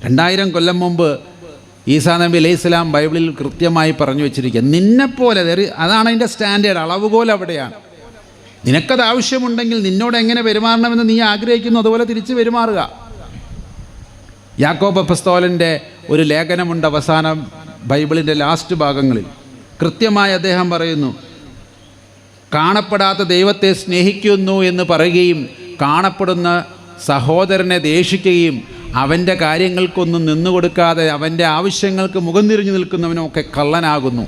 2000 കൊല്ലം മുമ്പ് ഈസാ നബി അലൈഹിസ്സലാം ബൈബിളിൽ കൃത്യമായി പറഞ്ഞു വെച്ചിരിക്കുക, നിന്നെപ്പോലെ. അതാണ് അതിൻ്റെ സ്റ്റാൻഡേർഡ്, അളവുകോൽ അവിടെയാണ്. നിനക്കത് ആവശ്യമുണ്ടെങ്കിൽ നിന്നോട് എങ്ങനെ പെരുമാറണമെന്ന് നീ ആഗ്രഹിക്കുന്നു അതുപോലെ തിരിച്ച് പെരുമാറുക. യാക്കോബ് അപ്പസ്തോലൻ്റെ ഒരു ലേഖനമുണ്ട് അവസാനം ബൈബിളിൻ്റെ ലാസ്റ്റ് ഭാഗങ്ങളിൽ. കൃത്യമായി അദ്ദേഹം പറയുന്നു, കാണപ്പെടാത്ത ദൈവത്തെ സ്നേഹിക്കുന്നു എന്ന് പറയുകയും കാണപ്പെടുന്ന സഹോദരനെ ദേഷിക്കുകയും അവൻ്റെ കാര്യങ്ങൾക്കൊന്നും നിന്നുകൊടുക്കാതെ അവൻ്റെ ആവശ്യങ്ങൾക്ക് മുഖം തിരിഞ്ഞു നിൽക്കുന്നവനുമൊക്കെ കള്ളനാകുന്നു.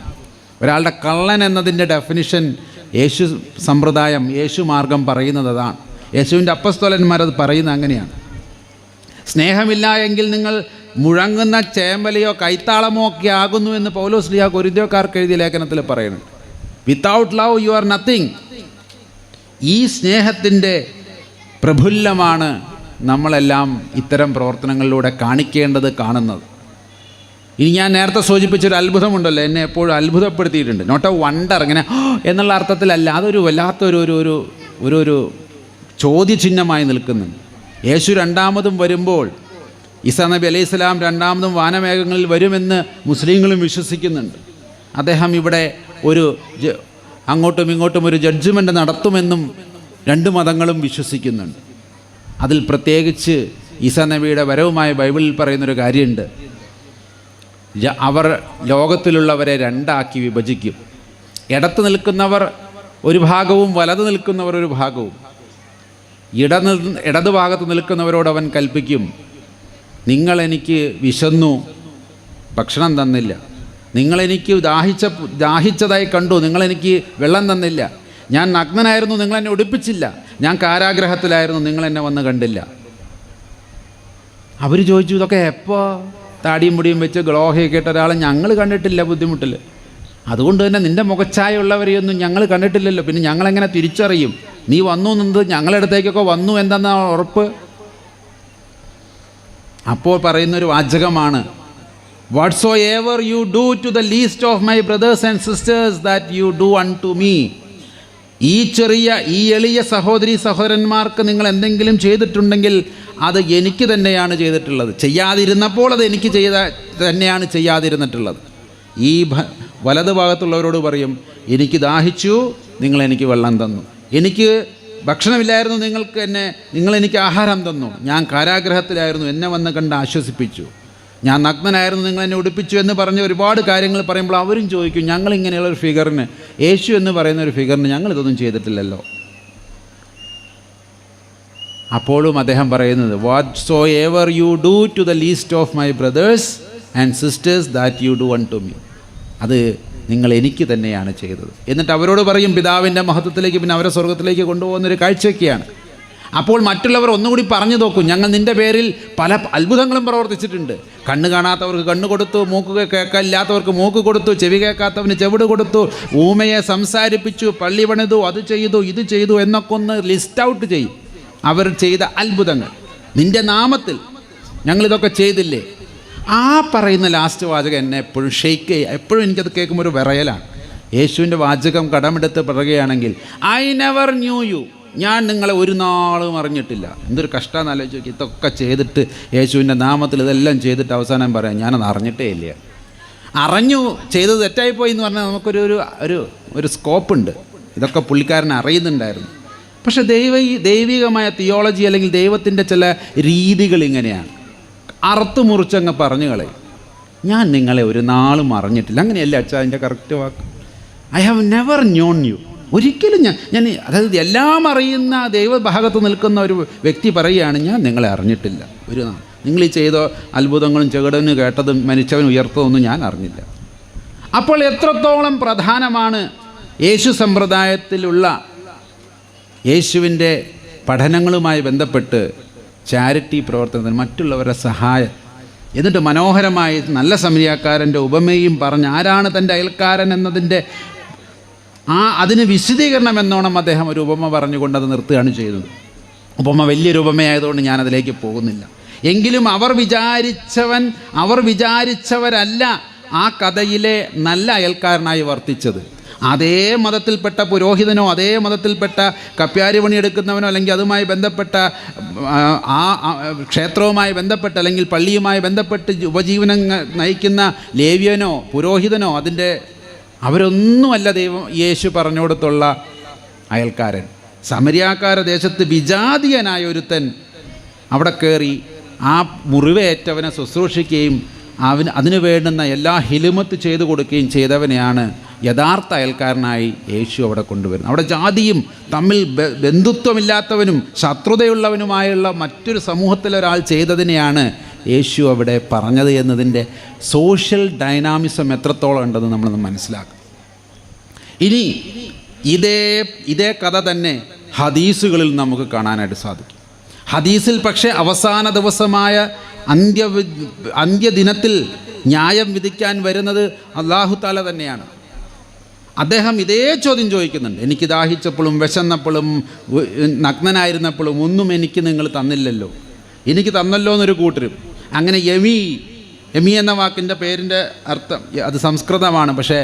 ഒരാളുടെ കള്ളൻ എന്നതിൻ്റെ ഡെഫിനിഷൻ യേശു സമ്പ്രദായം, യേശു മാർഗം പറയുന്നത് അതാണ്. യേശുവിൻ്റെ അപ്പസ്തോലന്മാരത് പറയുന്നത് അങ്ങനെയാണ്. സ്നേഹമില്ല എങ്കിൽ നിങ്ങൾ മുഴങ്ങുന്ന ചേമ്പലയോ കൈത്താളമോ ഒക്കെ ആകുന്നു എന്ന് പൗലോസ് ശ്ലീഹ കൊരിന്ത്യക്കാർക്ക് എഴുതിയ ലേഖനത്തിൽ പറയുന്നുണ്ട്. Without love you are nothing. ഈ സ്നേഹത്തിൻ്റെ പ്രഫുല്ലമാണ് നമ്മളെല്ലാം ഇത്തരം പ്രവർത്തനങ്ങളിലൂടെ കാണിക്കേണ്ടത്, കാണുന്നത്. ഇനി ഞാൻ നേരത്തെ സൂചിപ്പിച്ചൊരു അത്ഭുതമുണ്ടല്ലോ, എന്നെ എപ്പോഴും അത്ഭുതപ്പെടുത്തിയിട്ടുണ്ട്. നോട്ട് എ വണ്ടർ, ഇങ്ങനെ എന്നുള്ള അർത്ഥത്തിലല്ല, അതൊരു വല്ലാത്തൊരു ഒരു ഒരു ഒരു ചോദ്യചിഹ്നമായി നിൽക്കുന്നുണ്ട്. യേശു രണ്ടാമതും വരുമ്പോൾ ഈസാ നബി അലൈഹിസ്സലാം രണ്ടാമതും വാനമേഘങ്ങളിൽ വരുമെന്ന് മുസ്ലിങ്ങളും വിശ്വസിക്കുന്നുണ്ട്. അദ്ദേഹം ഇവിടെ ഒരു അങ്ങോട്ടും ഇങ്ങോട്ടും ഒരു ജഡ്ജ്മെൻറ്റ് നടത്തുമെന്നും രണ്ട് മതങ്ങളും വിശ്വസിക്കുന്നുണ്ട്. അതിൽ പ്രത്യേകിച്ച് ഈസാ നബിയുടെ വരവുമായി ബൈബിളിൽ പറയുന്നൊരു കാര്യമുണ്ട്. അവർ ലോകത്തിലുള്ളവരെ രണ്ടാക്കി വിഭജിക്കും. ഇടത്ത് നിൽക്കുന്നവർ ഒരു ഭാഗവും വലത് നിൽക്കുന്നവർ ഒരു ഭാഗവും. ഇടത് ഭാഗത്ത് നിൽക്കുന്നവരോട് അവൻ കൽപ്പിക്കും, നിങ്ങളെനിക്ക് വിശന്നു ഭക്ഷണം തന്നില്ല, നിങ്ങളെനിക്ക് ദാഹിച്ചതായി കണ്ടു, നിങ്ങളെനിക്ക് വെള്ളം തന്നില്ല, ഞാൻ നഗ്നനായിരുന്നു നിങ്ങളെന്നെ ഉടുപ്പിച്ചില്ല, ഞാൻ കാരാഗ്രഹത്തിലായിരുന്നു നിങ്ങളെന്നെ വന്ന് കണ്ടില്ല. അവർ ചോദിച്ചു, ഇതൊക്കെ എപ്പോൾ? താടിയും മുടിയും വെച്ച് ഗ്ലോഹയൊക്കെ ഇട്ട ഒരാളെ ഞങ്ങൾ കണ്ടിട്ടില്ല ബുദ്ധിമുട്ടിൽ. അതുകൊണ്ട് തന്നെ നിൻ്റെ മുഖച്ഛായുള്ളവരെയൊന്നും ഞങ്ങൾ കണ്ടിട്ടില്ലല്ലോ, പിന്നെ ഞങ്ങളെങ്ങനെ തിരിച്ചറിയും നീ വന്നു എന്നത്? ഞങ്ങളുടെ അടുത്തേക്കൊക്കെ വന്നു എന്തെന്നാ ഉറപ്പ്? അപ്പോൾ പറയുന്നൊരു വാചകമാണ്, whatsoever you do to the least of my brothers and sisters that you do unto me. ഈ എളിയ സഹോദരി സഹോദരന്മാർക്ക് നിങ്ങൾ എന്തെങ്കിലും ചെയ്തിട്ടുണ്ടെങ്കിൽ അത് എനിക്ക് തന്നെയാണ് ചെയ്തിട്ടുള്ളത്. ചെയ്യാതിരുന്നപ്പോൾ അത് എനിക്ക് തന്നെയാണ് ചെയ്യാതിരുന്നിട്ടുള്ളത്. ഈ വലത് ഭാഗത്തുള്ളവരോട് പറയും, എനിക്ക് ദാഹിച്ചു, നിങ്ങളെനിക്ക് വെള്ളം തന്നു, എനിക്ക് ഭക്ഷണമില്ലായിരുന്നു, നിങ്ങളെനിക്ക് ആഹാരം തന്നു, ഞാൻ കാരാഗ്രഹത്തിലായിരുന്നു, എന്നെ വന്ന് കണ്ട് ആശ്വസിപ്പിച്ചു, ഞാൻ നഗ്നനായിരുന്നു, നിങ്ങളെന്നെ ഉടുപ്പിച്ചു എന്ന് പറഞ്ഞ് ഒരുപാട് കാര്യങ്ങൾ പറയുമ്പോൾ അവരും ചോദിക്കും, ഞങ്ങളിങ്ങനെയുള്ളൊരു ഫിഗറിന്, യേശു എന്ന് പറയുന്ന ഒരു ഫിഗറിന് ഞങ്ങളിതൊന്നും ചെയ്തിട്ടില്ലല്ലോ. അപ്പോഴും അദ്ദേഹം പറയുന്നത്, whatsoever you do to the least of my brothers and sisters that you do unto me. അത് നിങ്ങൾ എനിക്ക് തന്നെയാണ് ചെയ്തത്. എന്നിട്ട് അവരോട് പറയും, പിതാവിൻ്റെ മഹത്വത്തിലേക്ക്, പിന്നെ അവരെ സ്വർഗത്തിലേക്ക് കൊണ്ടുപോകുന്നൊരു കാഴ്ചയൊക്കെയാണ്. അപ്പോൾ മറ്റുള്ളവർ ഒന്നുകൂടി പറഞ്ഞു നോക്കും, ഞങ്ങൾ നിൻ്റെ പേരിൽ പല അത്ഭുതങ്ങളും പ്രവർത്തിച്ചിട്ടുണ്ട്. കണ്ണ് കാണാത്തവർക്ക് കണ്ണ് കൊടുത്തു, മൂക്ക് കേൾക്കാനില്ലാത്തവർക്ക് മൂക്ക് കൊടുത്തു, ചെവി കേൾക്കാത്തവന് ചെവിട് കൊടുത്തു, ഊമയെ സംസാരിപ്പിച്ചു, പള്ളി പണിതു, അത് ചെയ്തു, ഇത് ചെയ്തു എന്നൊക്കെ ഒന്ന് ലിസ്റ്റ് ഔട്ട് ചെയ്യും. അവർ ചെയ്ത അത്ഭുതങ്ങൾ നിൻ്റെ നാമത്തിൽ ഞങ്ങളിതൊക്കെ ചെയ്തില്ലേ. ആ പറയുന്ന ലാസ്റ്റ് വാചകം എന്നെ എപ്പോഴും ഷെയ്ക്ക് ചെയ്യുക. എപ്പോഴും എനിക്കത് കേൾക്കുമ്പോൾ ഒരു വിറയലാണ്. യേശുവിൻ്റെ വാചകം കടമെടുത്ത് പറയുകയാണെങ്കിൽ, ഐ നെവർ ന്യൂ യു, ഞാൻ നിങ്ങളെ ഒരു നാളും അറിഞ്ഞിട്ടില്ല. എന്തൊരു കഷ്ടമെന്ന് ആലോചിച്ച് നോക്കി. ഇതൊക്കെ ചെയ്തിട്ട് യേശുവിൻ്റെ നാമത്തിൽ ഇതെല്ലാം ചെയ്തിട്ട് അവസാനം പറയാം, ഞാനത് അറിഞ്ഞിട്ടേ ഇല്ല. അറിഞ്ഞു ചെയ്തത് തെറ്റായിപ്പോയി എന്ന് പറഞ്ഞാൽ നമുക്കൊരു ഒരു സ്കോപ്പുണ്ട്. ഇതൊക്കെ പുള്ളിക്കാരൻ അറിയുന്നുണ്ടായിരുന്നു. പക്ഷെ ദൈവികമായ തിയോളജി അല്ലെങ്കിൽ ദൈവത്തിൻ്റെ ചില രീതികൾ ഇങ്ങനെയാണ്. അറുത്ത് മുറിച്ചങ്ങ് പറഞ്ഞു കളയും, ഞാൻ നിങ്ങളെ ഒരു നാളും അറിഞ്ഞിട്ടില്ല. അങ്ങനെയല്ല അച്ഛാ അതിൻ്റെ കറക്റ്റ് വാക്ക്. I have never known you. ഒരിക്കലും ഞാൻ അതായത് എല്ലാം അറിയുന്ന ദൈവഭാഗത്ത് നിൽക്കുന്ന ഒരു വ്യക്തി പറയുകയാണ്, ഞാൻ നിങ്ങളെ അറിഞ്ഞിട്ടില്ല ഒരു നാൾ. നിങ്ങൾ ഈ ചെയ്ത അത്ഭുതങ്ങളും ചെകിടന് കേട്ടതും മരിച്ചവൻ ഉയർത്തതൊന്നും ഞാൻ അറിഞ്ഞില്ല. അപ്പോൾ എത്രത്തോളം പ്രധാനമാണ് യേശു സമ്പ്രദായത്തിലുള്ള യേശുവിൻ്റെ പഠനങ്ങളുമായി ബന്ധപ്പെട്ട് ചാരിറ്റി പ്രവർത്തനത്തിന്, മറ്റുള്ളവരുടെ സഹായം. എന്നിട്ട് മനോഹരമായി നല്ല സമരിയാക്കാരൻ്റെ ഉപമയും പറഞ്ഞ് ആരാണ് തൻ്റെ അയൽക്കാരൻ എന്നതിൻ്റെ അതിന് വിശദീകരണം എന്നോണം അദ്ദേഹം ഒരു ഉപമ പറഞ്ഞുകൊണ്ട് അത് നിർത്തുകയാണ് ചെയ്യുന്നത്. ഉപമ വലിയൊരു ഉപമയായതുകൊണ്ട് ഞാനതിലേക്ക് പോകുന്നില്ല. എങ്കിലും അവർ വിചാരിച്ചവരല്ല ആ കഥയിലെ നല്ല അയൽക്കാരനായി വർത്തിച്ചത്. അതേ മതത്തിൽപ്പെട്ട പുരോഹിതനോ അതേ മതത്തിൽപ്പെട്ട കപ്യാരി പണിയെടുക്കുന്നവനോ അല്ലെങ്കിൽ അതുമായി ബന്ധപ്പെട്ട ക്ഷേത്രവുമായി ബന്ധപ്പെട്ട് അല്ലെങ്കിൽ പള്ളിയുമായി ബന്ധപ്പെട്ട് ഉപജീവനം നയിക്കുന്ന ലേവ്യനോ പുരോഹിതനോ അവരൊന്നുമല്ല യേശു പറഞ്ഞുകൊടുത്തുള്ള അയൽക്കാരൻ. സമരിയാക്കാര ദേശത്ത് വിജാതീയനായ ഒരുത്തൻ അവിടെ കയറി ആ മുറിവേറ്റവനെ ശുശ്രൂഷിക്കുകയും അതിനു വേണ്ടുന്ന എല്ലാ ഹിലുമത്ത് ചെയ്തു കൊടുക്കുകയും ചെയ്തവനെയാണ് യഥാർത്ഥ അയൽക്കാരനായി യേശു അവിടെ കൊണ്ടുവരുന്നത്. അവിടെ ജാതിയും തമ്മിൽ ബന്ധുത്വമില്ലാത്തവനും ശത്രുതയുള്ളവനുമായുള്ള മറ്റൊരു സമൂഹത്തിലൊരാൾ ചെയ്തതിനെയാണ് യേശു അവിടെ പറഞ്ഞത് എന്നതിൻ്റെ സോഷ്യൽ ഡൈനാമിസം എത്രത്തോളം ഉണ്ടെന്ന് നമ്മളൊന്ന് മനസ്സിലാക്കും. ഇനി ഇതേ കഥ തന്നെ ഹദീസുകളിൽ നമുക്ക് കാണാനായിട്ട് സാധിക്കും. ഹദീസിൽ പക്ഷേ അവസാന ദിവസമായ അന്ത്യദിനത്തിൽ ന്യായം വിധിക്കാൻ വരുന്നത് അല്ലാഹു തആല തന്നെയാണ്. അദ്ദേഹം ഇതേ ചോദ്യം ചോദിക്കുന്നുണ്ട്. എനിക്ക് ദാഹിച്ചപ്പോഴും വിശന്നപ്പോഴും നഗ്നനായിരുന്നപ്പോഴും ഒന്നും എനിക്ക് നിങ്ങൾ തന്നില്ലല്ലോ, എനിക്ക് തന്നല്ലോ എന്നൊരു കൂട്ടരും. അങ്ങനെ യമി എന്ന വാക്കിൻ്റെ പേരിൻ്റെ അർത്ഥം അത് സംസ്കൃതമാണ്, പക്ഷേ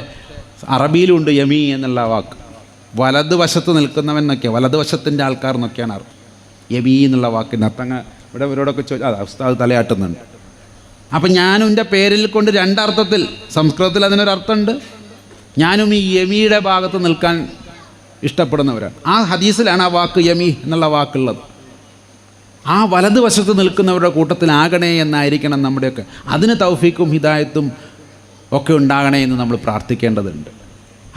അറബിയിലുണ്ട് യമി എന്നുള്ള വാക്ക്. വലതുവശത്ത് നിൽക്കുന്നവൻ എന്നൊക്കെ, വലതുവശത്തിൻ്റെ ആൾക്കാർ എന്നൊക്കെയാണ് അർത്ഥം. യമി എന്നുള്ള വാക്കിൻ്റെ അർത്ഥം ഇവിടെ ഇവരോടൊക്കെ ഉസ്താദ് തലയാട്ടുന്നുണ്ട്. അപ്പം ഞാനും എൻ്റെ പേരിൽ കൊണ്ട് രണ്ടർത്ഥത്തിൽ, സംസ്കൃതത്തിൽ അതിനൊരർത്ഥമുണ്ട്. ഞാനും ഈ യമീയുടെ ഭാഗത്ത് നിൽക്കാൻ ഇഷ്ടപ്പെടുന്നവരാണ്. ആ ഹദീസിലാണ് ആ വാക്ക് യമി എന്നുള്ള വാക്കുള്ളത്. ആ വലതുവശത്ത് നിൽക്കുന്നവരുടെ കൂട്ടത്തിലാകണേ എന്നായിരിക്കണം നമ്മുടെയൊക്കെ. അതിന് തൗഫീക്കും ഹിദായത്തും ഒക്കെ ഉണ്ടാകണേ എന്ന് നമ്മൾ പ്രാർത്ഥിക്കേണ്ടതുണ്ട്.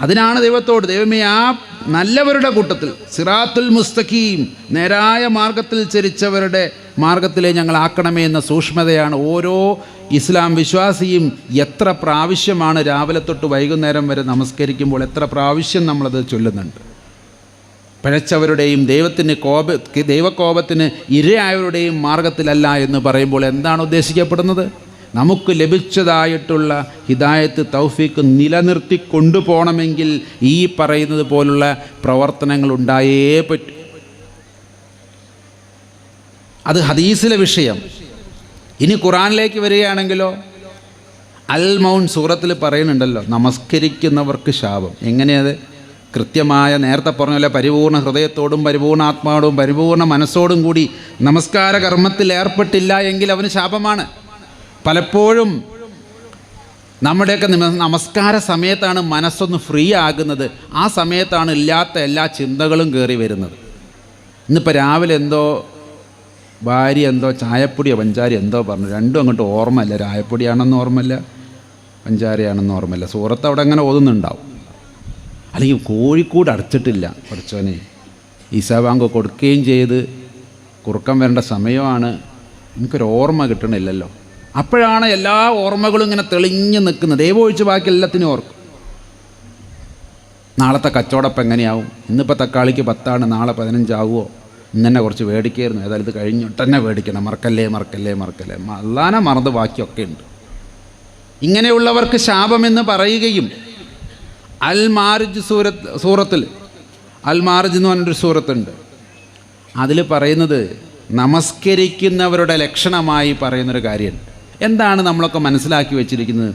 അതിനാണ് ദൈവത്തോട്, ദൈവമേ ആ നല്ലവരുടെ കൂട്ടത്തിൽ, സിറാത്തുൽ മുസ്തഖീം, നേരായ മാർഗത്തിൽ ചരിച്ചവരുടെ മാർഗത്തിലെ ഞങ്ങളാക്കണമേ എന്ന സൂക്ഷ്മതയാണ് ഓരോ ഇസ്ലാം വിശ്വാസിയും എത്ര പ്രാവശ്യമാണ് രാവിലെ തൊട്ട് വൈകുന്നേരം വരെ നമസ്കരിക്കുമ്പോൾ എത്ര പ്രാവശ്യം നമ്മളത് ചൊല്ലുന്നുണ്ട്. പിഴച്ചവരുടെയും ദൈവകോപത്തിന് ഇരയായവരുടെയും മാർഗത്തിലല്ല എന്ന് പറയുമ്പോൾ എന്താണ് ഉദ്ദേശിക്കപ്പെടുന്നത്? നമുക്ക് ലഭിച്ചതായിട്ടുള്ള ഹിദായത്ത് തൗഫീക്ക് നിലനിർത്തി കൊണ്ടുപോകണമെങ്കിൽ ഈ പറയുന്നത് പോലുള്ള പ്രവർത്തനങ്ങൾ ഉണ്ടായേ പറ്റൂ. അത് ഹദീസിലെ വിഷയം. ഇനി ഖുറാനിലേക്ക് വരികയാണെങ്കിലോ, അൽ മൗൻ സൂറത്തിൽ പറയുന്നുണ്ടല്ലോ, നമസ്കരിക്കുന്നവർക്ക് ശാപം. എങ്ങനെയത്? കൃത്യമായ, നേരത്തെ പറഞ്ഞ പോലെ പരിപൂർണ്ണ ഹൃദയത്തോടും പരിപൂർണ്ണ ആത്മാവോടും പരിപൂർണ്ണ മനസ്സോടും കൂടി നമസ്കാര കർമ്മത്തിൽ ഏർപ്പെട്ടില്ല എങ്കിൽ അവന് ശാപമാണ്. പലപ്പോഴും നമ്മുടെയൊക്കെ നമസ്കാര സമയത്താണ് മനസ്സൊന്ന് ഫ്രീ ആകുന്നത്. ആ സമയത്താണ് ഇല്ലാത്ത എല്ലാ ചിന്തകളും കയറി വരുന്നത്. ഇന്നിപ്പോൾ രാവിലെ ഭാര്യ ചായപ്പൊടിയോ പഞ്ചാര പറഞ്ഞു, രണ്ടും അങ്ങോട്ട് ഓർമ്മയില്ല. ചായപ്പൊടിയാണെന്ന് ഓർമ്മയില്ല, പഞ്ചാരയാണെന്ന് ഓർമ്മയില്ല. സൂറത്ത് അവിടെ അങ്ങനെ ഓതുന്നുണ്ടാവും. അല്ലെങ്കിൽ കോഴിക്കോട് അടച്ചിട്ടില്ല, പഠിച്ചോനെ ഈസാ ബാങ്ക് കൊടുക്കുകയും ചെയ്ത് കുറുക്കം വരേണ്ട സമയമാണ്, എനിക്കൊരു ഓർമ്മ കിട്ടണില്ലല്ലോ. അപ്പോഴാണ് എല്ലാ ഓർമ്മകളും ഇങ്ങനെ തെളിഞ്ഞ് നിൽക്കുന്നത്. ദൈവം ഒഴിച്ച് ബാക്കി എല്ലാത്തിനും ഓർക്കും. നാളത്തെ കച്ചവടപ്പം എങ്ങനെയാവും? ഇന്നിപ്പോൾ തക്കാളിക്ക് 10 നാളെ 15 ആവുമോ? ഇന്നെ കുറച്ച് മേടിക്കായിരുന്നു, ഏതായാലും ഇത് കഴിഞ്ഞിട്ട് തന്നെ മേടിക്കണം, മറക്കല്ലേ. അല്ലാനെ മറന്ന് ബാക്കിയൊക്കെ ഉണ്ട്. ഇങ്ങനെയുള്ളവർക്ക് ശാപമെന്ന് പറയുകയും അൽ മാരിജ് സൂറത്തിൽ അൽ മാരിജ് എന്ന് പറഞ്ഞൊരു സൂറത്തുണ്ട്. അതിൽ പറയുന്നത് നമസ്കരിക്കുന്നവരുടെ ലക്ഷണമായി പറയുന്നൊരു കാര്യമുണ്ട്. എന്താണ് നമ്മളൊക്കെ മനസ്സിലാക്കി വെച്ചിരിക്കുന്നത്?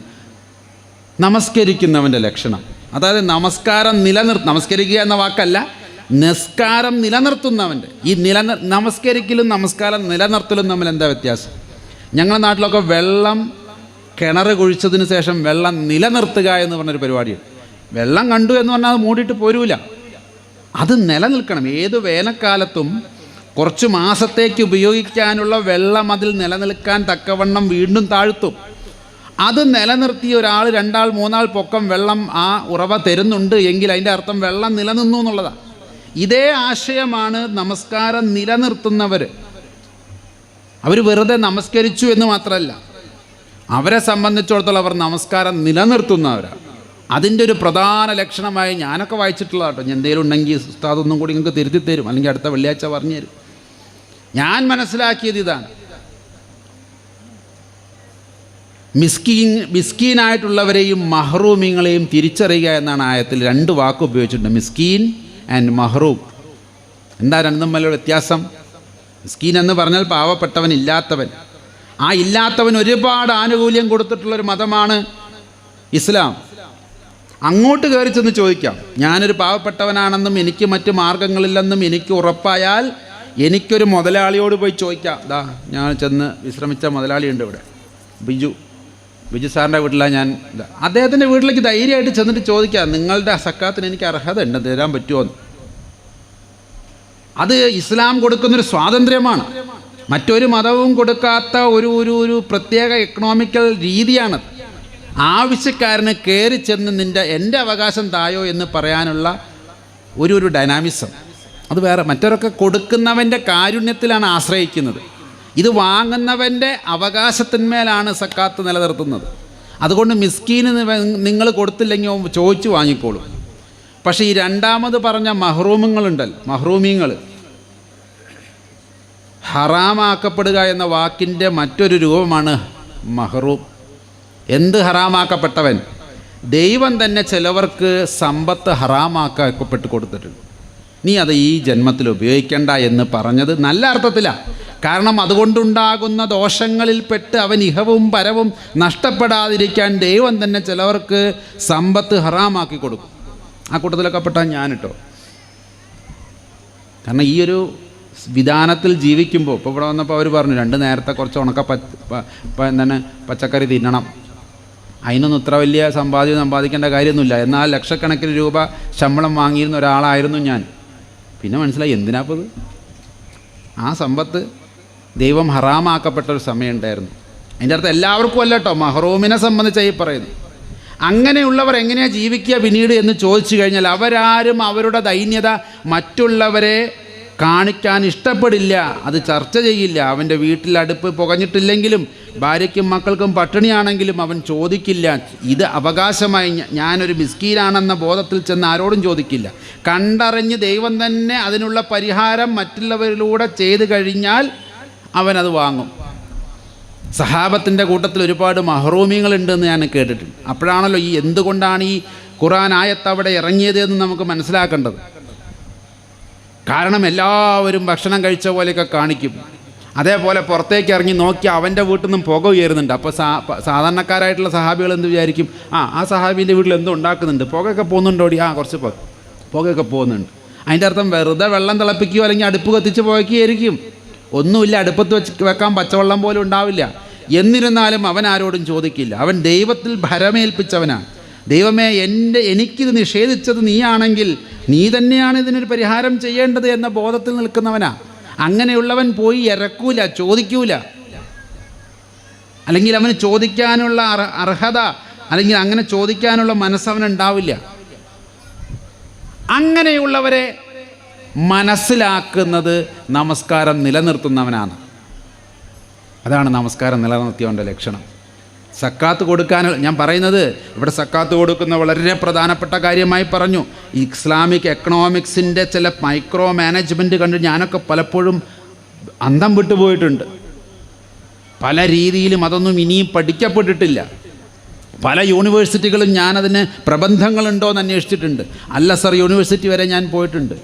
നമസ്കരിക്കുന്നവൻ്റെ ലക്ഷണം, അതായത് നമസ്കരിക്കുക എന്ന വാക്കല്ല, നിസ്കാരം നിലനിർത്തുന്നവൻ്റെ. ഈ നമസ്കരിക്കലും നമസ്കാരം നിലനിർത്തലും തമ്മിൽ എന്താ വ്യത്യാസം? ഞങ്ങളുടെ നാട്ടിലൊക്കെ വെള്ളം കിണർ കുഴിച്ചതിന് ശേഷം വെള്ളം നിലനിർത്തുക എന്ന് പറഞ്ഞൊരു പരിപാടിയുണ്ട്. വെള്ളം കണ്ടു എന്ന് പറഞ്ഞാൽ അത് മൂടിയിട്ട് പോരൂല, അത് നിലനിൽക്കണം. ഏത് വേനൽക്കാലത്തും കുറച്ച് മാസത്തേക്ക് ഉപയോഗിക്കാനുള്ള വെള്ളം അതിൽ നിലനിൽക്കാൻ തക്കവണ്ണം വീണ്ടും താഴ്ത്തും. അത് നിലനിർത്തി ഒരാൾ 2 ആൾ 3 ആൾ പൊക്കം വെള്ളം ആ ഉറവ തരുന്നുണ്ട് എങ്കിൽ അതിൻ്റെ അർത്ഥം വെള്ളം നിലനിന്നു എന്നുള്ളതാണ്. ഇതേ ആശയമാണ് നമസ്കാരം നിലനിർത്തുന്നവർ. അവർ വെറുതെ നമസ്കരിച്ചു എന്ന് മാത്രമല്ല, അവരെ സംബന്ധിച്ചിടത്തോളം അവർ നമസ്കാരം നിലനിർത്തുന്നവരാണ്. അതിൻ്റെ ഒരു പ്രധാന ലക്ഷണമായി ഞാനൊക്കെ വായിച്ചിട്ടുള്ള കേട്ടോ. എന്തെങ്കിലും ഉണ്ടെങ്കിൽ ഉസ്താദ് ഒന്നും കൂടി നിങ്ങൾക്ക് തിരുത്തി തരും, അല്ലെങ്കിൽ അടുത്ത വെള്ളിയാഴ്ച പറഞ്ഞു തരും. ഞാൻ മനസ്സിലാക്കിയത് ഇതാണ്. മിസ്കീനായിട്ടുള്ളവരെയും മഹ്റൂമിങ്ങളെയും തിരിച്ചറിയുക എന്നാണ് ആയത്തിൽ 2 വാക്ക് ഉപയോഗിച്ചിട്ടുണ്ട്, മിസ്കീൻ ആൻഡ് മഹ്റൂം. എന്താ രണ്ടും തമ്മിലുള്ള വ്യത്യാസം? മിസ്കീൻ എന്ന് പറഞ്ഞാൽ പാവപ്പെട്ടവൻ, ഇല്ലാത്തവൻ. ആ ഇല്ലാത്തവൻ ഒരുപാട് ആനുകൂല്യം കൊടുത്തിട്ടുള്ളൊരു മതമാണ് ഇസ്ലാം. അങ്ങോട്ട് കയറി ചെന്ന് ചോദിക്കാം. ഞാനൊരു പാവപ്പെട്ടവനാണെന്നും എനിക്ക് മറ്റ് മാർഗങ്ങളില്ലെന്നും എനിക്ക് ഉറപ്പായാൽ എനിക്കൊരു മുതലാളിയോട് പോയി ചോദിക്കാം. ദാ ഞാൻ ചെന്ന് വിശ്രമിച്ച മുതലാളിയുണ്ട് ഇവിടെ, ബിജു സാറിൻ്റെ വീട്ടിലാണ് ഞാൻ. അദ്ദേഹത്തിൻ്റെ വീട്ടിലേക്ക് ധൈര്യമായിട്ട് ചെന്നിട്ട് ചോദിക്കാം, നിങ്ങളുടെ സക്കാത്തിന് എനിക്ക് അർഹത ഉണ്ട്, തരാൻ പറ്റുമോ എന്ന്. അത് ഇസ്ലാം കൊടുക്കുന്നൊരു സ്വാതന്ത്ര്യമാണ്. മറ്റൊരു മതവും കൊടുക്കാത്ത ഒരു പ്രത്യേക എക്കണോമിക്കൽ രീതിയാണത്. ആവശ്യക്കാരന് കയറി ചെന്ന് എൻ്റെ അവകാശം തായോ എന്ന് പറയാനുള്ള ഒരു ഡൈനാമിസം അത് വേറെ. മറ്റവരൊക്കെ കൊടുക്കുന്നവൻ്റെ കാരുണ്യത്തിലാണ് ആശ്രയിക്കുന്നത്. ഇത് വാങ്ങുന്നവൻ്റെ അവകാശത്തിന്മേലാണ് സക്കാത്ത് നിലനിർത്തുന്നത്. അതുകൊണ്ട് മിസ്കീന് നിങ്ങൾ കൊടുത്തില്ലെങ്കിൽ ചോദിച്ചു വാങ്ങിക്കോളും. പക്ഷേ ഈ രണ്ടാമത് പറഞ്ഞ മഹ്റൂമുകളുണ്ടല്ലോ, മഹ്റൂമീങ്ങൾ, ഹറാമാക്കപ്പെടുക എന്ന വാക്കിൻ്റെ മറ്റൊരു രൂപമാണ് മഹ്റൂം. എന്ത് ഹറാമാക്കപ്പെട്ടവൻ? ദൈവം തന്നെ ചിലവർക്ക് സമ്പത്ത് ഹറാമാക്കപ്പെട്ട് കൊടുത്തിട്ടുണ്ട്. നീ അത് ഈ ജന്മത്തിൽ ഉപയോഗിക്കേണ്ട എന്ന് പറഞ്ഞത് നല്ല അർത്ഥത്തിലാണ്. കാരണം അതുകൊണ്ടുണ്ടാകുന്ന ദോഷങ്ങളിൽപ്പെട്ട് അവൻ ഇഹവും പരവും നഷ്ടപ്പെടാതിരിക്കാൻ ദൈവം തന്നെ ചിലവർക്ക് സമ്പത്ത് ഹറാമാക്കി കൊടുക്കും. ആ കൂട്ടത്തിലൊക്കെ പെട്ടാൽ ഞാനിട്ടോ. കാരണം ഈ ഒരു വിധാനത്തിൽ ജീവിക്കുമ്പോൾ, ഇപ്പോൾ ഇവിടെ വന്നപ്പോൾ അവർ പറഞ്ഞു 2 നേരത്തെ കുറച്ച് എന്താണ് പച്ചക്കറി തിന്നണം. അതിനൊന്നും ഇത്ര വലിയ സമ്പാദിക്കേണ്ട കാര്യമൊന്നുമില്ല. എന്നാൽ ലക്ഷക്കണക്കിന് രൂപ ശമ്പളം വാങ്ങിയിരുന്ന ഒരാളായിരുന്നു ഞാൻ. പിന്നെ മനസ്സിലായി എന്തിനാപ്പത്. ആ സമ്പത്ത് ദൈവം ഹറാമാക്കപ്പെട്ടൊരു സമയമുണ്ടായിരുന്നു. അതിൻ്റെ അർത്ഥം എല്ലാവർക്കും അല്ല കേട്ടോ, മഹ്റൂമിനെ സംബന്ധിച്ചായി പറയുന്നു. അങ്ങനെയുള്ളവർ എങ്ങനെയാണ് ജീവിക്കുക പിന്നീട് എന്ന് ചോദിച്ചു കഴിഞ്ഞാൽ, അവരാരും അവരുടെ ദൈന്യത മറ്റുള്ളവരെ കാണിക്കാൻ ഇഷ്ടപ്പെടില്ല, അത് ചർച്ച ചെയ്യില്ല. അവൻ്റെ വീട്ടിൽ അടുപ്പ് പുകഞ്ഞിട്ടില്ലെങ്കിലും ഭാര്യയ്ക്കും മക്കൾക്കും പട്ടിണിയാണെങ്കിലും അവൻ ചോദിക്കില്ല. ഇത് അവകാശമായി ഞാനൊരു മിസ്കീനാണെന്ന ബോധത്തിൽ ചെന്ന് ആരോടും ചോദിക്കില്ല. കണ്ടറിഞ്ഞ് ദൈവം തന്നെ അതിനുള്ള പരിഹാരം മറ്റുള്ളവരിലൂടെ ചെയ്തു കഴിഞ്ഞാൽ അവനത് വാങ്ങും. സഹാബത്തിൻ്റെ കൂട്ടത്തിൽ ഒരുപാട് മഹ്റൂമിങ്ങളുണ്ടെന്ന് ഞാൻ കേട്ടിട്ടുണ്ട്. അപ്പോഴാണല്ലോ ഈ എന്തുകൊണ്ടാണ് ഈ ഖുർആൻ ആയത്ത് അവിടെ ഇറങ്ങിയത് എന്ന് നമുക്ക് മനസ്സിലാക്കേണ്ടത്. കാരണം എല്ലാവരും ഭക്ഷണം കഴിച്ച പോലെയൊക്കെ കാണിക്കും. അതേപോലെ പുറത്തേക്ക് ഇറങ്ങി നോക്കി അവൻ്റെ വീട്ടിൽ നിന്നും പുക ഉയരുന്നുണ്ട്. അപ്പോൾ സാധാരണക്കാരായിട്ടുള്ള സഹാബികൾ എന്ത് വിചാരിക്കും? ആ സഹാബീൻ്റെ വീട്ടിൽ എന്തോ ഉണ്ടാക്കുന്നുണ്ട്, പുകയൊക്കെ പോകുന്നുണ്ടോടി, കുറച്ച് പുകയൊക്കെ പോകുന്നുണ്ട്. അതിൻ്റെ അർത്ഥം വെറുതെ വെള്ളം തിളപ്പിക്കുകയോ അല്ലെങ്കിൽ അടുപ്പ് കത്തിച്ച് പുകയ്ക്കുകയായിരിക്കും. ഒന്നുമില്ല, അടുപ്പത്ത് വെക്കാൻ പച്ചവെള്ളം പോലും ഉണ്ടാവില്ല. എന്നിരുന്നാലും അവൻ ആരോടും ചോദിക്കില്ല. അവൻ ദൈവത്തിൽ ഭരമേൽപ്പിച്ചവനാണ്. ദൈവമേ, എനിക്കിത് നിഷേധിച്ചത് നീയാണെങ്കിൽ നീ തന്നെയാണ് ഇതിനൊരു പരിഹാരം ചെയ്യേണ്ടത് എന്ന ബോധത്തിൽ നിൽക്കുന്നവനാ. അങ്ങനെയുള്ളവൻ പോയി ഇറക്കൂല, ചോദിക്കൂല. അല്ലെങ്കിൽ അവന് ചോദിക്കാനുള്ള അർഹത അല്ലെങ്കിൽ അങ്ങനെ ചോദിക്കാനുള്ള മനസ്സവനുണ്ടാവില്ല. അങ്ങനെയുള്ളവരെ മനസ്സിലാക്കുന്നത് നമസ്കാരം നിലനിർത്തുന്നവനാണ്. അതാണ് നമസ്കാരം നിലനിർത്തിയവൻ്റെ ലക്ഷണം. സക്കാത്ത് കൊടുക്കാൻ ഞാൻ പറയുന്നത് ഇവിടെ സക്കാത്ത് കൊടുക്കുന്ന വളരെ പ്രധാനപ്പെട്ട കാര്യമായി പറഞ്ഞു. ഇസ്ലാമിക് എക്കണോമിക്സിൻ്റെ ചില മൈക്രോ മാനേജ്മെൻറ്റ് കണ്ട് ഞാനൊക്കെ പലപ്പോഴും അന്തം വിട്ടുപോയിട്ടുണ്ട്. പല രീതിയിലും അതൊന്നും ഇനിയും പഠിക്കപ്പെട്ടിട്ടില്ല. പല യൂണിവേഴ്സിറ്റികളും ഞാനതിന് പ്രബന്ധങ്ങളുണ്ടോയെന്ന് അന്വേഷിച്ചിട്ടുണ്ട്. അൽ-അസർ യൂണിവേഴ്സിറ്റി വരെ ഞാൻ പോയിട്ടുണ്ട്.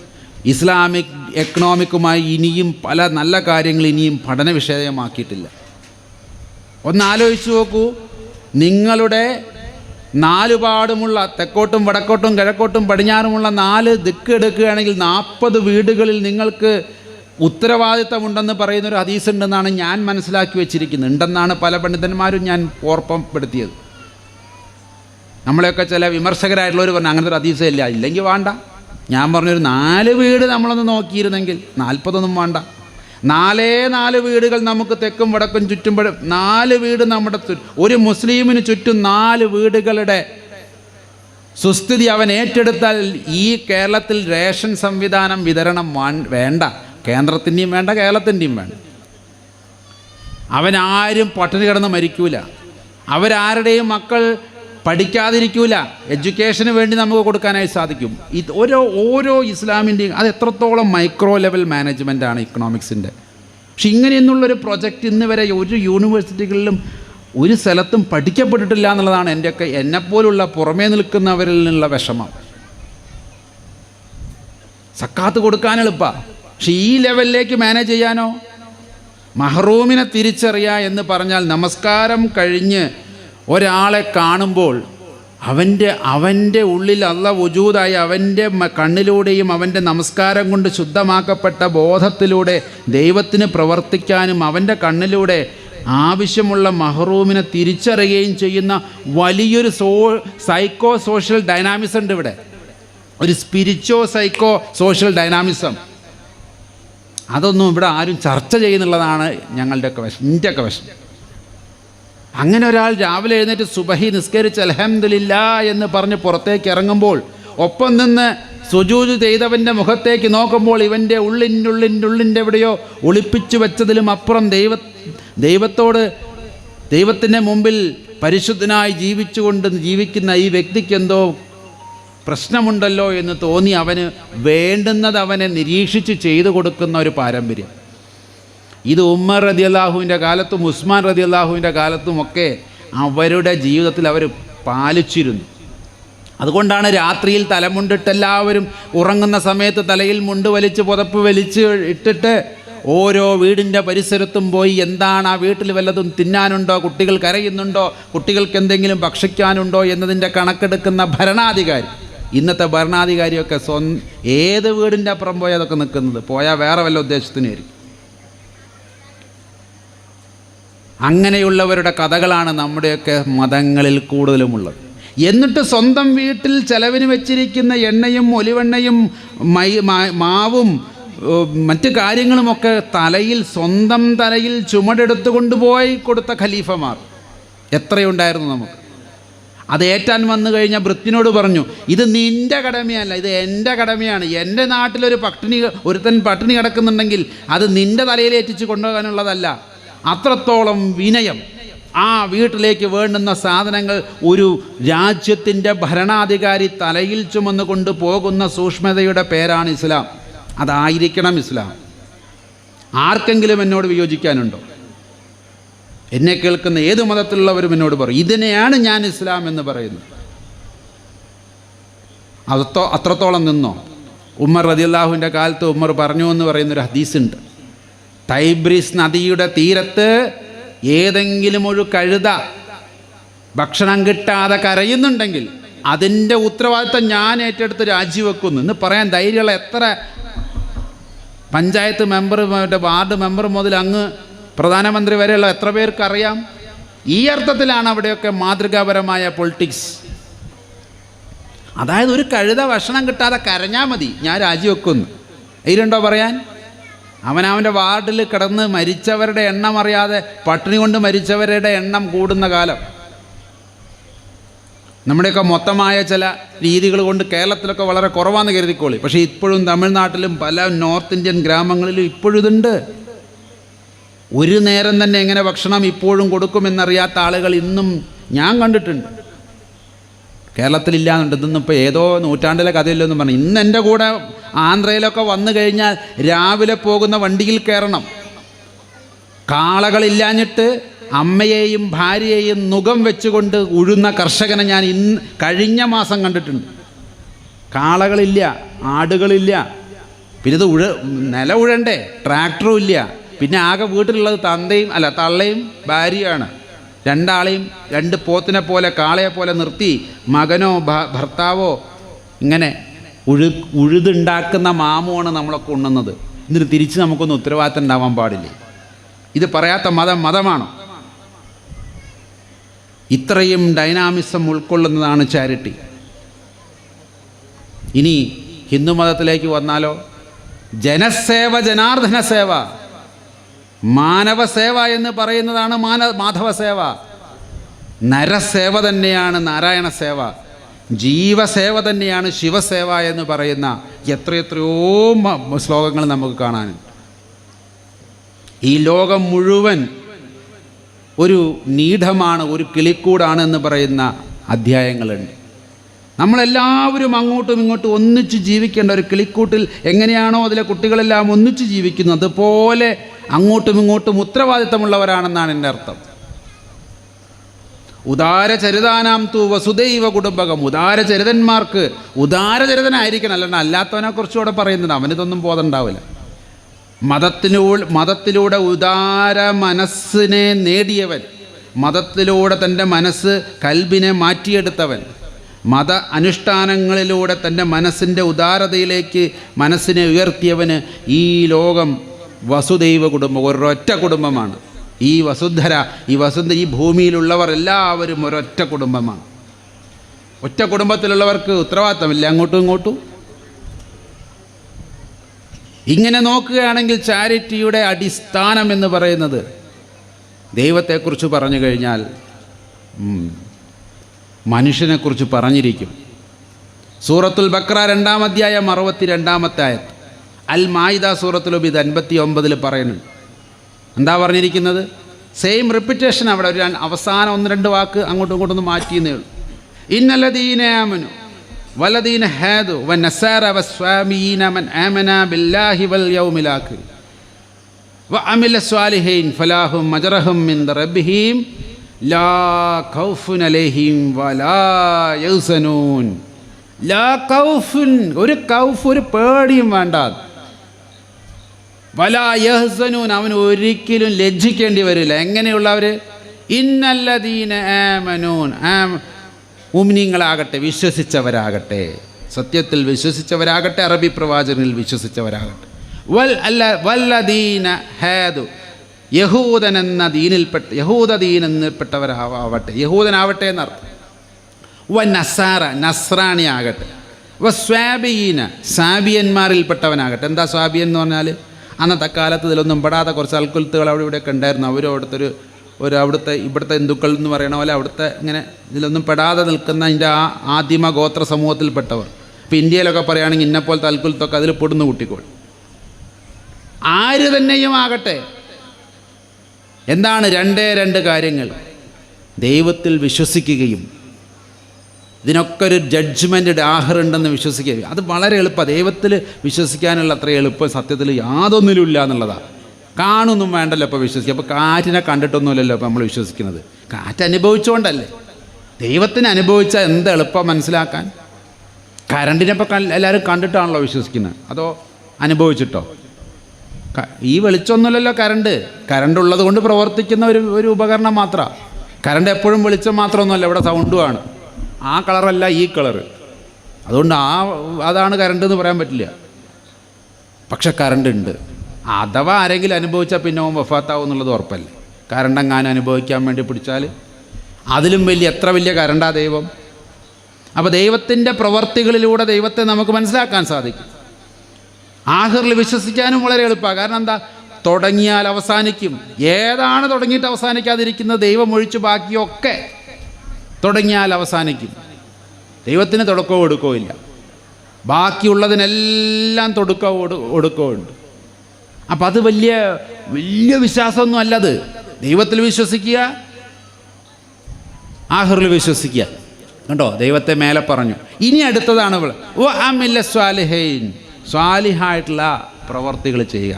ഇസ്ലാമിക് എക്കണോമിക്കുമായി ഇനിയും പല നല്ല കാര്യങ്ങൾ ഇനിയും പഠന വിഷയമാക്കിയിട്ടില്ല. ഒന്നാലോചിച്ച് നോക്കൂ, നിങ്ങളുടെ 4 പാടുമുള്ള തെക്കോട്ടും വടക്കോട്ടും കിഴക്കോട്ടും പടിഞ്ഞാറുമുള്ള 4 ദിക്ക് എടുക്കുകയാണെങ്കിൽ 40 വീടുകളിൽ നിങ്ങൾക്ക് ഉത്തരവാദിത്തമുണ്ടെന്ന് പറയുന്നൊരു ഹദീസ് ഉണ്ടെന്നാണ് ഞാൻ മനസ്സിലാക്കി വെച്ചിരിക്കുന്നത്. ഉണ്ടെന്നാണ് പല പണ്ഡിതന്മാരും ഞാൻ ഓർമ്മപ്പെടുത്തിയത്. നമ്മളെയൊക്കെ ചില വിമർശകരായിട്ടുള്ളവർ പറഞ്ഞു അങ്ങനത്തെ ഒരു ഹദീസേ ഇല്ല, ഇല്ലെങ്കിൽ വേണ്ട. ഞാൻ പറഞ്ഞൊരു 4 വീട് നമ്മളൊന്ന് നോക്കിയിരുന്നെങ്കിൽ 40 വേണ്ട. 4 വീടുകൾ നമുക്ക് തെക്കും വടക്കും ചുറ്റും 4 വീട് നമ്മുടെ ഒരു മുസ്ലിമിന് ചുറ്റും 4 വീടുകളുടെ സുസ്ഥിതി അവൻ ഏറ്റെടുത്താൽ ഈ കേരളത്തിൽ റേഷൻ സംവിധാനം വിതരണം വേണ്ട. കേന്ദ്രത്തിൻ്റെയും വേണ്ട, കേരളത്തിൻ്റെയും വേണ്ട. അവനാരും പട്ടിണി കിടന്ന് മരിക്കൂല. അവരാരുടെയും മക്കൾ പഠിക്കാതിരിക്കൂല. എഡ്യൂക്കേഷന് വേണ്ടി നമുക്ക് കൊടുക്കാനായി സാധിക്കും. ഓരോ ഇസ്ലാമിൻ്റെയും അത് എത്രത്തോളം മൈക്രോ ലെവൽ മാനേജ്മെൻറ്റാണ് ഇക്കണോമിക്സിൻ്റെ. പക്ഷെ ഇങ്ങനെയെന്നുള്ളൊരു പ്രൊജക്റ്റ് ഇന്ന് വരെ ഒരു യൂണിവേഴ്സിറ്റികളിലും ഒരു സ്ഥലത്തും പഠിക്കപ്പെട്ടിട്ടില്ല എന്നുള്ളതാണ് എൻ്റെയൊക്കെ എന്നെപ്പോലുള്ള പുറമേ നിൽക്കുന്നവരിൽ നിന്നുള്ള വിഷമം. സക്കാത്ത് കൊടുക്കാൻ എളുപ്പമാണ്, പക്ഷെ ഈ ലെവലിലേക്ക് മാനേജ് ചെയ്യാനോ? മഹ്റൂമിനെ തിരിച്ചറിയുക എന്ന് പറഞ്ഞാൽ നമസ്കാരം കഴിഞ്ഞ് ഒരാളെ കാണുമ്പോൾ അവൻ്റെ ഉള്ളിൽ അല്ലാഹ് വജൂദായി അവൻ്റെ കണ്ണിലൂടെയും അവൻ്റെ നമസ്കാരം കൊണ്ട് ശുദ്ധമാക്കപ്പെട്ട ബോധത്തിലൂടെ ദൈവത്തിന് പ്രവർത്തിക്കാനും അവൻ്റെ കണ്ണിലൂടെ ആവശ്യമുള്ള മഹ്റൂമിനെ തിരിച്ചറിയുകയും ചെയ്യുന്ന വലിയൊരു സൈക്കോ സോഷ്യൽ ഡൈനാമിസം ഉണ്ട് ഇവിടെ. ഒരു സൈക്കോ സോഷ്യൽ ഡൈനാമിസം. അതൊന്നും ഇവിടെ ആരും ചർച്ച ചെയ്യുന്നുള്ളതാണ് ഞങ്ങളുടെയൊക്കെ എൻ്റെയൊക്കെ വിഷമം. അങ്ങനെ ഒരാൾ രാവിലെ എഴുന്നേറ്റ് സുബഹി നിസ്കരിച്ച് അൽഹംദുലില്ലാ എന്ന് പറഞ്ഞ് പുറത്തേക്ക് ഇറങ്ങുമ്പോൾ ഒപ്പം നിന്ന് സുജൂദ് ചെയ്തവൻ്റെ മുഖത്തേക്ക് നോക്കുമ്പോൾ ഇവൻ്റെ ഉള്ളിൻ്റെ എവിടെയോ ഒളിപ്പിച്ചു വെച്ചതിലും അപ്പുറം ദൈവത്തിൻ്റെ മുമ്പിൽ പരിശുദ്ധനായി ജീവിക്കുന്ന ഈ വ്യക്തിക്ക് എന്തോ പ്രശ്നമുണ്ടല്ലോ എന്ന് തോന്നി അവന് വേണ്ടുന്നത് അവനെ നിരീക്ഷിച്ച് ചെയ്തു കൊടുക്കുന്ന ഒരു പാരമ്പര്യം. ഇത് ഉമ്മർ റളിയല്ലാഹുവിൻ്റെ കാലത്തും ഉസ്മാൻ റളിയല്ലാഹുവിൻ്റെ കാലത്തുമൊക്കെ അവരുടെ ജീവിതത്തിൽ അവർ പാലിച്ചിരുന്നു. അതുകൊണ്ടാണ് രാത്രിയിൽ തലമുണ്ടിട്ട് എല്ലാവരും ഉറങ്ങുന്ന സമയത്ത് തലയിൽ മുണ്ട് വലിച്ച് പുതപ്പ് വലിച്ച് ഇട്ടിട്ട് ഓരോ വീടിൻ്റെ പരിസരത്തും പോയി എന്താണ് ആ വീട്ടിൽ വല്ലതും തിന്നാനുണ്ടോ, കുട്ടികൾ കരയുന്നുണ്ടോ, കുട്ടികൾക്ക് എന്തെങ്കിലും ഭക്ഷിക്കാനുണ്ടോ എന്നതിൻ്റെ കണക്കെടുക്കുന്ന ഭരണാധികാരി. ഇന്നത്തെ ഭരണാധികാരിയൊക്കെ ഏത് വീടിൻ്റെ അപ്പുറം പോയാൽ അതൊക്കെ നിൽക്കുന്നത്, പോയാൽ വേറെ വല്ല ഉദ്ദേശത്തിനായിരിക്കും. അങ്ങനെയുള്ളവരുടെ കഥകളാണ് നമ്മുടെയൊക്കെ മതങ്ങളിൽ കൂടുതലുമുള്ളത്. എന്നിട്ട് സ്വന്തം വീട്ടിൽ ചെലവിന് വെച്ചിരിക്കുന്ന എണ്ണയും ഒലിവെണ്ണയും മാവും മറ്റ് കാര്യങ്ങളുമൊക്കെ സ്വന്തം തലയിൽ ചുമടെടുത്ത് കൊണ്ടുപോയി കൊടുത്ത ഖലീഫമാർ എത്രയുണ്ടായിരുന്നു നമുക്ക്. അത് ഏറ്റാൻ വന്നു കഴിഞ്ഞാൽ ഭൃത്യനോട് പറഞ്ഞു, ഇത് നിൻ്റെ കടമയല്ല, ഇത് എൻ്റെ കടമയാണ്. എൻ്റെ നാട്ടിലൊരു ഒരുത്തൻ പട്ടിണി കിടക്കുന്നുണ്ടെങ്കിൽ അത് നിൻ്റെ തലയിൽ ഏറ്റിച്ച് കൊണ്ടുപോകാനുള്ളതല്ല. അത്രത്തോളം വിനയം. ആ വീട്ടിലേക്ക് വേണ്ടുന്ന സാധനങ്ങൾ ഒരു രാജ്യത്തിൻ്റെ ഭരണാധികാരി തലയിൽ ചുമന്നു കൊണ്ട് പോകുന്ന സൂക്ഷ്മതയുടെ പേരാണ് ഇസ്ലാം. അതായിരിക്കണം ഇസ്ലാം. ആർക്കെങ്കിലും എന്നോട് വിയോജിക്കാനുണ്ടോ? എന്നെ കേൾക്കുന്ന ഏത് മതത്തിലുള്ളവരും എന്നോട് പറയും, ഇതിനെയാണ് ഞാൻ ഇസ്ലാം എന്ന് പറയുന്നത്. അത്രത്തോളം നിന്നോ? ഉമർ റളിയല്ലാഹുവിൻ്റെ കാലത്ത് ഉമർ പറഞ്ഞു എന്ന് പറയുന്നൊരു ഹദീസുണ്ട്. ടൈബ്രീസ് നദിയുടെ തീരത്ത് ഏതെങ്കിലും ഒരു കഴുത ഭക്ഷണം കിട്ടാതെ കരയുന്നുണ്ടെങ്കിൽ അതിൻ്റെ ഉത്തരവാദിത്തം ഞാൻ ഏറ്റെടുത്ത് രാജിവെക്കുന്നു എന്ന് പറയാൻ ധൈര്യമുള്ള എത്ര പഞ്ചായത്ത് മെമ്പർ, വാർഡ് മെമ്പർ മുതൽ അങ്ങ് പ്രധാനമന്ത്രി വരെയുള്ള എത്ര പേർക്കറിയാം? ഈ അർത്ഥത്തിലാണ് അവിടെയൊക്കെ മാതൃകാപരമായ പൊളിറ്റിക്സ്. അതായത് ഒരു കഴുത ഭക്ഷണം കിട്ടാതെ കരഞ്ഞാൽ മതി, ഞാൻ രാജിവെക്കുന്നു. ഇതിലുണ്ടോ പറയാൻ? അവനവൻ്റെ വാർഡിൽ കിടന്ന് മരിച്ചവരുടെ എണ്ണം അറിയാതെ പട്ടിണി കൊണ്ട് മരിച്ചവരുടെ എണ്ണം കൂടുന്ന കാലം. നമ്മുടെയൊക്കെ മൊത്തമായ ചില രീതികൾ കൊണ്ട് കേരളത്തിലൊക്കെ വളരെ കുറവാണെന്ന് കരുതിക്കോളി. പക്ഷേ ഇപ്പോഴും തമിഴ്നാട്ടിലും പല നോർത്ത് ഇന്ത്യൻ ഗ്രാമങ്ങളിലും ഇപ്പോഴും ഇതുണ്ട്. ഒരു നേരം തന്നെ എങ്ങനെ ഭക്ഷണം ഇപ്പോഴും കൊടുക്കുമെന്നറിയാത്ത ആളുകൾ ഇന്നും ഞാൻ കണ്ടിട്ടുണ്ട്. കേരളത്തിലില്ലാന്നുണ്ട്. ഇതൊന്നും ഇപ്പോൾ ഏതോ നൂറ്റാണ്ടിലെ കഥയില്ലെന്ന് പറഞ്ഞു. ഇന്ന് എൻ്റെ കൂടെ ആന്ധ്രയിലൊക്കെ വന്നു കഴിഞ്ഞാൽ രാവിലെ പോകുന്ന വണ്ടിയിൽ കയറണം. കാളകളില്ലാഞ്ഞിട്ട് അമ്മയെയും ഭാര്യയെയും നുകം വെച്ചുകൊണ്ട് ഉഴുന്ന കർഷകനെ ഞാൻ കഴിഞ്ഞ മാസം കണ്ടിട്ടുണ്ട്. കാളകളില്ല, ആടുകളില്ല, പിന്നെ ഇത് നില ഉഴണ്ടേ, ട്രാക്ടറും ഇല്ല. പിന്നെ ആകെ വീട്ടിലുള്ളത് തള്ളയും ഭാര്യയാണ്. രണ്ടാളെയും രണ്ട് പോത്തിനെ പോലെ കാളയെ പോലെ നിർത്തി മകനോ ഭർത്താവോ ഇങ്ങനെ ഉഴുതുണ്ടാക്കുന്ന മാമുമാണ് നമ്മളൊക്കെ ഉണ്ണുന്നത്. ഇതിന് തിരിച്ച് നമുക്കൊന്നും ഉത്തരവാദിത്തം ഉണ്ടാവാൻ പാടില്ലേ? ഇത് പറയാത്ത മതമാണോ? ഇത്രയും ഡൈനാമിസം ഉൾക്കൊള്ളുന്നതാണ് ചാരിറ്റി. ഇനി ഹിന്ദു മതത്തിലേക്ക് വന്നാലോ, ജനസേവ, ജനാർദ്ദന സേവ, മാനവസേവ എന്ന് പറയുന്നതാണ് മാധവസേവ. നരസേവ തന്നെയാണ് നാരായണ സേവ. ജീവസേവ തന്നെയാണ് ശിവസേവ എന്ന് പറയുന്ന എത്രയോ ശ്ലോകങ്ങൾ നമുക്ക് കാണാനുണ്ട്. ഈ ലോകം മുഴുവൻ ഒരു നീഢമാണ്, ഒരു കിളിക്കൂടാണ് എന്ന് പറയുന്ന അധ്യായങ്ങളുണ്ട്. നമ്മളെല്ലാവരും അങ്ങോട്ടും ഇങ്ങോട്ടും ഒന്നിച്ച് ജീവിക്കേണ്ട ഒരു കിളിക്കൂട്ടിൽ എങ്ങനെയാണോ അതിലെ കുട്ടികളെല്ലാം ഒന്നിച്ച് ജീവിക്കുന്നത്, അതുപോലെ അങ്ങോട്ടും ഇങ്ങോട്ടും ഉത്തരവാദിത്തമുള്ളവരാണെന്നാണ് എൻ്റെ അർത്ഥം. ഉദാരചരിതാനാം തു വസുദൈവ കുടുംബകം. ഉദാരചരിതന്മാർക്ക് ഉദാരചരിതനായിരിക്കണം, അല്ലാത്തവനെ കുറിച്ചുകൂടെ പറയുന്നത്. അവനിതൊന്നും ബോധം ഉണ്ടാവില്ല. മതത്തിലൂടെ ഉദാര മനസ്സിനെ നേടിയവൻ, മതത്തിലൂടെ തൻ്റെ കൽബിനെ മാറ്റിയെടുത്തവൻ, മത അനുഷ്ഠാനങ്ങളിലൂടെ തൻ്റെ മനസ്സിൻ്റെ ഉദാരതയിലേക്ക് മനസ്സിനെ ഉയർത്തിയവന് ഈ ലോകം വസുദൈവ കുടുംബം, ഒരൊറ്റ കുടുംബമാണ്. ഈ ഈ ഭൂമിയിലുള്ളവർ എല്ലാവരും ഒരൊറ്റ കുടുംബമാണ്. ഒറ്റ കുടുംബത്തിലുള്ളവർക്ക് ഉത്തരവാദിത്തമില്ല അങ്ങോട്ടും ഇങ്ങോട്ടും. ഇങ്ങനെ നോക്കുകയാണെങ്കിൽ ചാരിറ്റിയുടെ അടിസ്ഥാനം എന്ന് പറയുന്നത് ദൈവത്തെക്കുറിച്ച് പറഞ്ഞു കഴിഞ്ഞാൽ മനുഷ്യനെക്കുറിച്ച് പറഞ്ഞിരിക്കും. സൂറത്തുൽ ബഖറ 2-ാം അധ്യായം 62-ാമത്തെ ആയത്ത്, അൽ മായിദ സൂറത്തുൽ ഇത് 59 പറയുന്നുണ്ട്. എന്താ പറഞ്ഞിരിക്കുന്നത്? Same repetition. അവിടെ ഒരു അവസാനം 1-2 വാക്ക് അങ്ങോട്ടും ഇങ്ങോട്ടൊന്ന് മാറ്റിയെന്നേ ഉള്ളൂ. ഇന്നല്ലദീന ആമനു വല്ലദീന ഹാദു വന്നസാര വസ്വാമീന മൻ ആമന ബില്ലാഹി വൽ യൗമിൽ ആഖിർ വഅമില സ്വാലിഹീൻ ഫലാഹും അജ്റഹും മിൻ റബ്ബിഹിം ലാ ഖൗഫുൻ അലൈഹിം വലാ യഹ്സനൂൻ. ലാ ഖൗഫുൻ, ഒരു പേടിയും വേണ്ട. വലാ യഹ്സനൂൻ, അവൻ ഒരിക്കലും ലജ്ജിക്കേണ്ടി വരില്ല. എങ്ങനെയുള്ളവർ? ഇന്നല്ലദീന ആമനൂൻ, മുഅ്മിനീങ്ങളാകട്ടെ, വിശ്വസിച്ചവരാകട്ടെ, സത്യത്തിൽ വിശ്വസിച്ചവരാകട്ടെ, അറബി പ്രവാചകനിൽ വിശ്വസിച്ചവരാകട്ടെ. വല്ലദീന ഹാദു, യഹൂദൻ എന്ന ദീനിൽപ്പെട്ട യഹൂദ ദീൻ എന്നപ്പെട്ടവരാവട്ടെ, യഹൂദനാവട്ടെ എന്നർത്ഥം. നസാറ, നസ്രാണി ആകട്ടെ. സ്വാബിയീന, സാബിയന്മാരിൽപ്പെട്ടവനാകട്ടെ. എന്താ സ്വാബിയൻ എന്ന് പറഞ്ഞാൽ? അന്നത്തെ കാലത്ത് ഇതിലൊന്നും പെടാതെ കുറച്ച് അൽക്കുലത്തുകൾ അവിടെ ഇവിടെയൊക്കെ ഉണ്ടായിരുന്നു. അവരും അവിടുത്തെ ഇവിടുത്തെ ഹിന്ദുക്കൾ എന്ന് പറയണ പോലെ അവിടുത്തെ ഇങ്ങനെ ഇതിലൊന്നും പെടാതെ നിൽക്കുന്ന അതിൻ്റെ ആദിമ ഗോത്ര സമൂഹത്തിൽപ്പെട്ടവർ. ഇപ്പോൾ ഇന്ത്യയിലൊക്കെ പറയുകയാണെങ്കിൽ ഇന്നപ്പോലത്തെ അൽക്കുലത്തൊക്കെ അതിൽ പെടുന്ന കുട്ടികൾ. ആര് തന്നെയും ആകട്ടെ, എന്താണ്? 2 കാര്യങ്ങൾ. ദൈവത്തിൽ വിശ്വസിക്കുകയും ഇതിനൊക്കെ ഒരു ജഡ്ജ്മെൻറ്റ് ആഹറുണ്ടെന്ന് വിശ്വസിക്കുക. അത് വളരെ എളുപ്പമാണ്. ദൈവത്തിൽ വിശ്വസിക്കാനുള്ള അത്ര എളുപ്പം സത്യത്തിൽ യാതൊന്നിലും ഇല്ല എന്നുള്ളതാണ്. കാണൊന്നും വേണ്ടല്ലോ ഇപ്പോൾ വിശ്വസിക്കുക. അപ്പോൾ കാറ്റിനെ കണ്ടിട്ടൊന്നുമില്ലല്ലോ ഇപ്പോൾ നമ്മൾ വിശ്വസിക്കുന്നത്. കാറ്റ് അനുഭവിച്ചുകൊണ്ടല്ലേ. ദൈവത്തിന് അനുഭവിച്ചാൽ എന്ത് എളുപ്പം മനസ്സിലാക്കാൻ. കരണ്ടിനെ ഇപ്പോൾ എല്ലാവരും കണ്ടിട്ടാണല്ലോ വിശ്വസിക്കുന്നത്, അതോ അനുഭവിച്ചിട്ടോ? ഈ വെളിച്ചമൊന്നുമില്ലല്ലോ കരണ്ട് ഉള്ളത് കൊണ്ട് പ്രവർത്തിക്കുന്ന ഒരു ഉപകരണം മാത്രമാണ്. കരണ്ട് എപ്പോഴും വെളിച്ചം മാത്രമൊന്നുമല്ല, ഇവിടെ സൗണ്ടുമാണ്. ആ കളറല്ല ഈ കളറ്. അതുകൊണ്ട് അതാണ് കരണ്ട് എന്ന് പറയാൻ പറ്റില്ല. പക്ഷെ കരണ്ട് ഉണ്ട്. അഥവാ ആരെങ്കിലും അനുഭവിച്ചാൽ പിന്നെ വഫാത്താവും എന്നുള്ളത് ഉറപ്പല്ലേ. കരണ്ടെങ്ങാനും അനുഭവിക്കാൻ വേണ്ടി പിടിച്ചാൽ അതിലും എത്ര വലിയ കരണ്ടാ ദൈവം. അപ്പോൾ ദൈവത്തിൻ്റെ പ്രവർത്തികളിലൂടെ ദൈവത്തെ നമുക്ക് മനസ്സിലാക്കാൻ സാധിക്കും. ആഖിറിൽ വിശ്വസിക്കാനും വളരെ എളുപ്പമാണ്. കാരണം എന്താ? തുടങ്ങിയാൽ അവസാനിക്കും. ഏതാണ് തുടങ്ങിയിട്ട് അവസാനിക്കാതിരിക്കുന്നത്? ദൈവം ഒഴിച്ച് ബാക്കിയൊക്കെ തുടങ്ങിയാൽ അവസാനിക്കും. ദൈവത്തിന് തുടക്കവും ഒടുക്കവും ഇല്ല. ബാക്കിയുള്ളതിനെല്ലാം തുടക്കവും ഒടുക്കവും ഉണ്ട്. അപ്പം അത് വലിയ വിശ്വാസമൊന്നും അല്ലത്. ദൈവത്തിൽ വിശ്വസിക്കുക, ആഖിറിൽ വിശ്വസിക്കുക. കണ്ടോ, ദൈവത്തെ മേലെ പറഞ്ഞു. ഇനി അടുത്തതാണ് സ്വാലിഹീൻ, സ്വാലിഹായിട്ടുള്ള പ്രവർത്തികൾ ചെയ്യുക.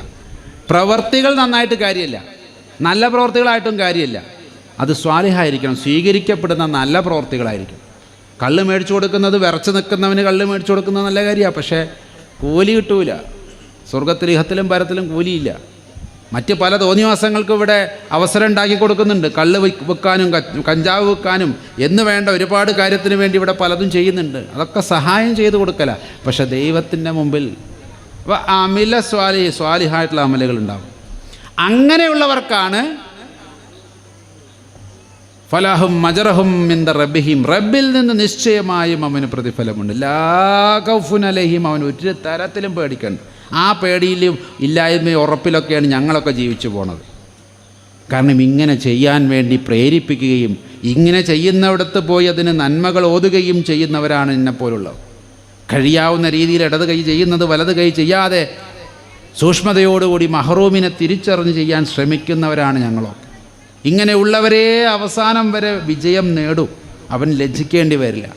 പ്രവർത്തികൾ നന്നായിട്ട് കാര്യമില്ല, നല്ല പ്രവർത്തികളായിട്ടും കാര്യമില്ല. അത് സ്വാലിഹായിരിക്കണം, സ്വീകരിക്കപ്പെടുന്ന നല്ല പ്രവർത്തികളായിരിക്കും. കള്ള് മേടിച്ചു കൊടുക്കുന്നത്, വിറച്ച് നിൽക്കുന്നവന് കള്ള് മേടിച്ചു കൊടുക്കുന്നത് നല്ല കാര്യമാണ്. പക്ഷേ കൂലി കിട്ടൂല. സ്വർഗത്തിൽ ഇഹത്തിലും പരത്തിലും കൂലിയില്ല. മറ്റ് പല തോന്നിവാസങ്ങൾക്കും ഇവിടെ അവസരം ഉണ്ടാക്കി കൊടുക്കുന്നുണ്ട്. കള്ള് വെക്കാനും കഞ്ചാവ് വെക്കാനും എന്ന് വേണ്ട ഒരുപാട് കാര്യത്തിന് വേണ്ടി ഇവിടെ പലതും ചെയ്യുന്നുണ്ട്. അതൊക്കെ സഹായം ചെയ്ത് കൊടുക്കല. പക്ഷെ ദൈവത്തിൻ്റെ മുമ്പിൽ അമില സ്വാലിഹായിട്ടുള്ള അമലുകൾ ഉണ്ടാവും. അങ്ങനെയുള്ളവർക്കാണ് ഫലഹും അജ്റഹും മിൻ റബ്ബിഹിം, റബ്ബിൽ നിന്ന് നിശ്ചയമായും അവന് പ്രതിഫലമുണ്ട്. ലാ ഖൗഫുൻ അലൈഹിം, അവൻ ഒരു തരത്തിലും പേടിക്കണ്ട. ആ പേടിയിലും ഇല്ലായ്മയും ഉറപ്പിലൊക്കെയാണ് ഞങ്ങളൊക്കെ ജീവിച്ചു പോണത്. കാരണം ഇങ്ങനെ ചെയ്യാൻ വേണ്ടി പ്രേരിപ്പിക്കുകയും ഇങ്ങനെ ചെയ്യുന്നിടത്ത് പോയി അതിന് നന്മകൾ ഓതുകയും ചെയ്യുന്നവരാണ് എന്നെപ്പോലുള്ളവർ. കഴിയാവുന്ന രീതിയിൽ ഇടത് കൈ ചെയ്യുന്നത് വലത് കൈ ചെയ്യാതെ സൂക്ഷ്മതയോടുകൂടി മഹറൂമിനെ തിരിച്ചറിഞ്ഞ് ചെയ്യാൻ ശ്രമിക്കുന്നവരാണ് ഞങ്ങളൊക്കെ. ഇങ്ങനെയുള്ളവരേ അവസാനം വരെ വിജയം നേടും. അവൻ ലജ്ജിക്കേണ്ടി വരില്ല.